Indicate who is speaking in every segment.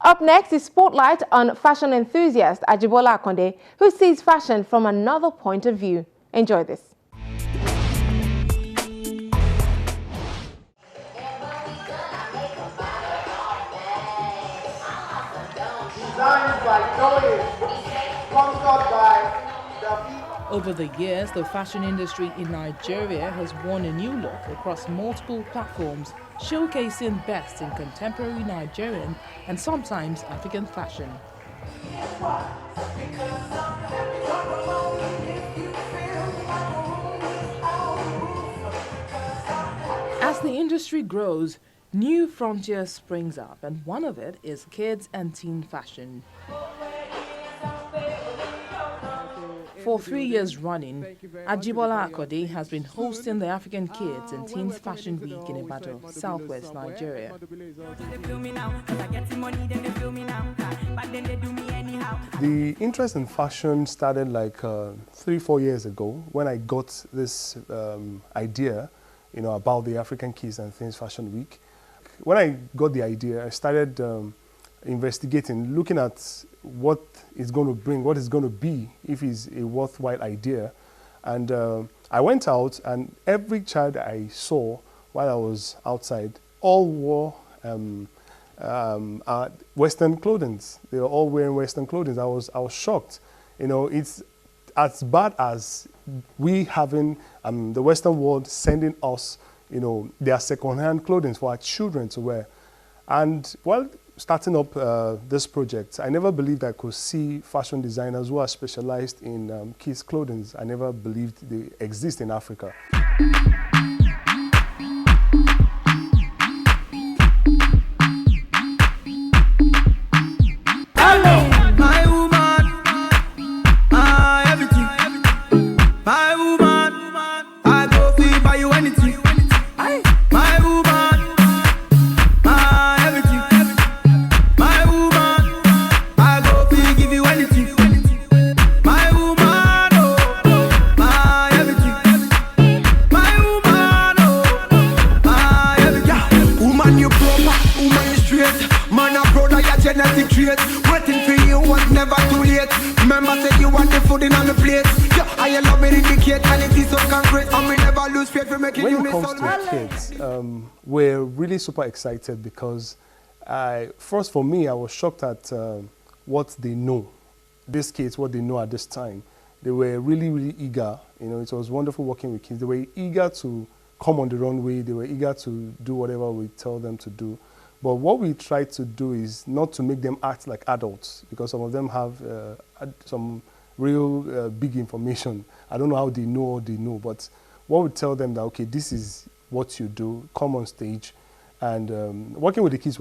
Speaker 1: Up next is Spotlight on fashion enthusiast Jibola Akande, who sees fashion from another point of view. Enjoy this.
Speaker 2: Over the years, the fashion industry in Nigeria has worn a new look across multiple platforms, showcasing best in contemporary Nigerian and sometimes African fashion. As the industry grows, new frontiers springs up, and one of it is kids and teen fashion. For 3 years running, Jibola Akande has been hosting the African Kids and Teens Fashion Week in Ibadan, southwest Nigeria.
Speaker 3: The interest in fashion started like 3-4 years ago when I got this idea, about the African Kids and Teens Fashion Week. When I got the idea, I started investigating, looking at what it's going to bring, what it's going to be if it's a worthwhile idea. And I went out, and every child I saw while I was outside all wore Western clothing. They were all wearing Western clothing. I was shocked. It's as bad as we having the Western world sending us, their second-hand clothing for our children to wear. And while starting up this project, I never believed I could see fashion designers who are specialized in kids' clothing. I never believed they exist in Africa.
Speaker 4: Genetic trait, waiting for you was never too late. Remember, say you want the food in on the plate. Yeah, I love it indicate, and it is so concrete. And we never lose faith for making you miss.
Speaker 3: When it comes to kids, we're really super excited because, first for me, I was shocked at what they know. These kids, what they know at this time. They were really, really eager. It was wonderful working with kids. They were eager to come on the runway. They were eager to do whatever we tell them to do. But what we try to do is not to make them act like adults, because some of them have some real big information. I don't know how they know, but what we tell them that, okay, this is what you do, come on stage. And working with the kids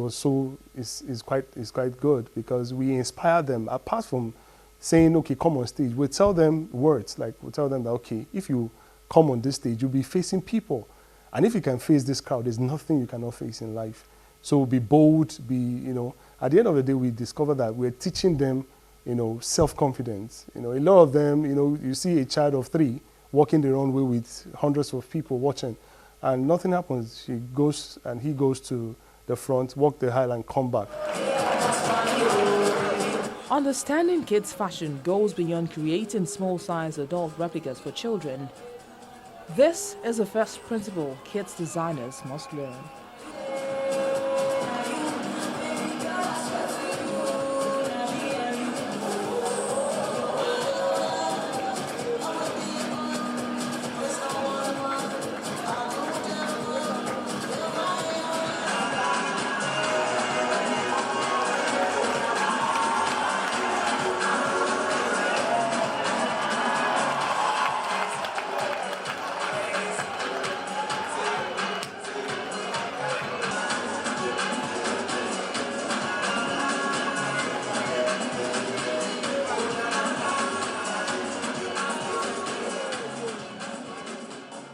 Speaker 3: is quite good, because we inspire them. Apart from saying, okay, come on stage, we tell them words, like we tell them that, okay, if you come on this stage, you'll be facing people. And if you can face this crowd, there's nothing you cannot face in life. So be bold, at the end of the day, we discover that we're teaching them, self-confidence. A lot of them, you see a child of 3 walking the runway with hundreds of people watching, and nothing happens. He goes to the front, walk the aisle, and come back.
Speaker 2: Understanding kids' fashion goes beyond creating small-size adult replicas for children. This is the first principle kids designers must learn.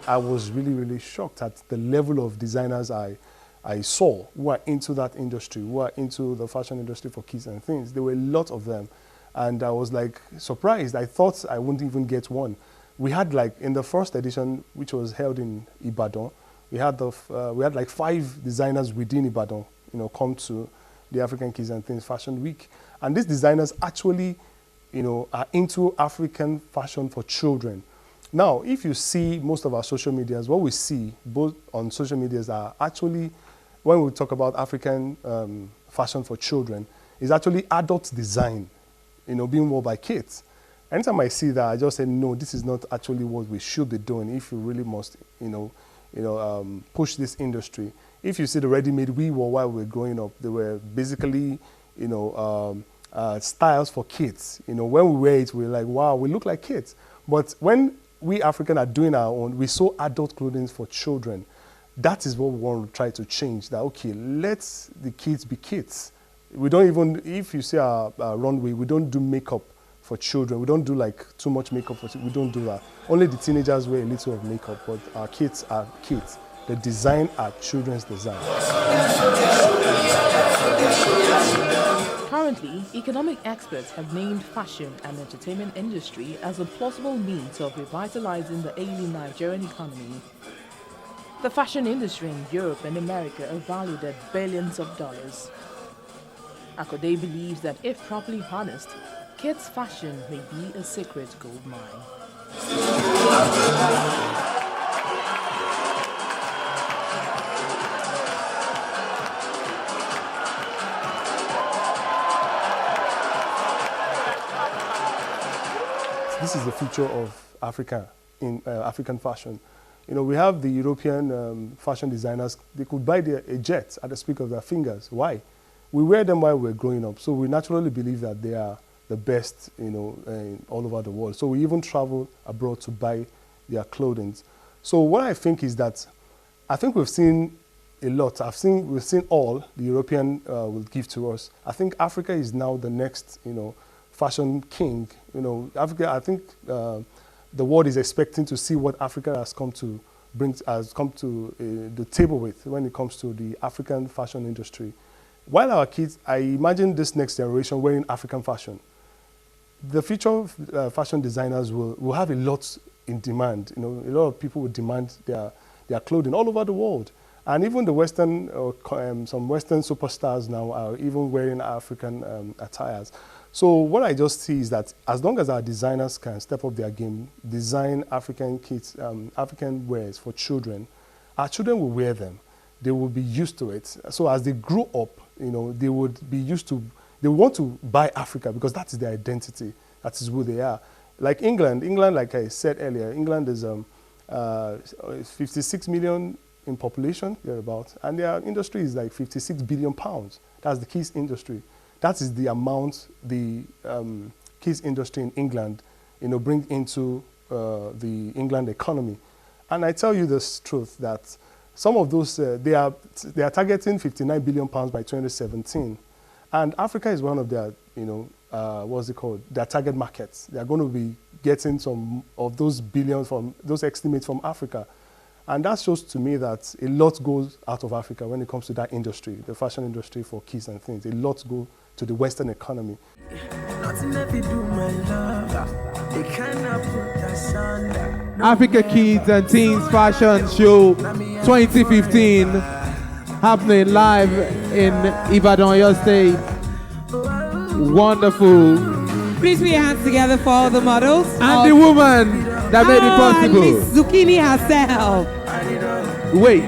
Speaker 3: I was really, really shocked at the level of designers I saw who are into that industry, who are into the fashion industry for kids and things. There were a lot of them. And I was like surprised. I thought I wouldn't even get one. We had in the first edition, which was held in Ibadan, we had like 5 designers within Ibadan, come to the African Kids and Things Fashion Week. And these designers actually, are into African fashion for children. Now, if you see most of our social medias, what we see both on social medias are actually, when we talk about African fashion for children, is actually adult design, being worn by kids. Anytime I see that, I just say, no, this is not actually what we should be doing if you really must, push this industry. If you see the ready-made we wore while we were growing up, they were basically, styles for kids. When we wear it, we're like, wow, we look like kids. But when we African are doing our own, we sew adult clothing for children. That is what we want to try to change. That, okay, let the kids be kids. We don't even, if you see our runway, we don't do makeup for children. We don't do like too much makeup for children. We don't do that. Only the teenagers wear a little of makeup, but our kids are kids. The design are children's design.
Speaker 2: Currently, economic experts have named fashion and entertainment industry as a plausible means of revitalizing the ailing Nigerian economy. The fashion industry in Europe and America are valued at billions of dollars. Akande believes that if properly harnessed, kids' fashion may be a secret gold mine.
Speaker 3: This is the future of Africa in African fashion. We have the European fashion designers. They could buy a jet at the speak of their fingers. Why? We wear them while we're growing up, so we naturally believe that they are the best, all over the world. So we even travel abroad to buy their clothing. So what I think is that I think we've seen a lot. We've seen all the European will give to us. I think Africa is now the next, fashion king. Africa. I think the world is expecting to see what Africa has come to the table with when it comes to the African fashion industry. While our kids, I imagine this next generation wearing African fashion. The future fashion designers will have a lot in demand. A lot of people will demand their clothing all over the world. And even the Western, some Western superstars now are even wearing African attires. So what I just see is that as long as our designers can step up their game, design African kids, African wears for children, our children will wear them. They will be used to it. So as they grow up, they would be used to, they want to buy Africa because that is their identity. That is who they are. Like England, like I said earlier, England is 56 million in population, thereabouts, and their industry is like 56 billion pounds. That's the kids industry. That is the amount the kids industry in England, bring into the England economy. And I tell you this truth that some of those, they are targeting 59 billion pounds by 2017. And Africa is one of their, their target markets. They are going to be getting some of those billions from, those estimates from Africa. And that shows to me that a lot goes out of Africa when it comes to that industry, the fashion industry for kids and things. A lot go to the Western economy.
Speaker 5: Africa Kids and Teens Fashion Show 2015 happening live in Ibadan, your state. Wonderful.
Speaker 6: Please put your hands together for all the models.
Speaker 5: And the woman that made it possible.
Speaker 6: Miss Zucchini herself.
Speaker 5: Wait.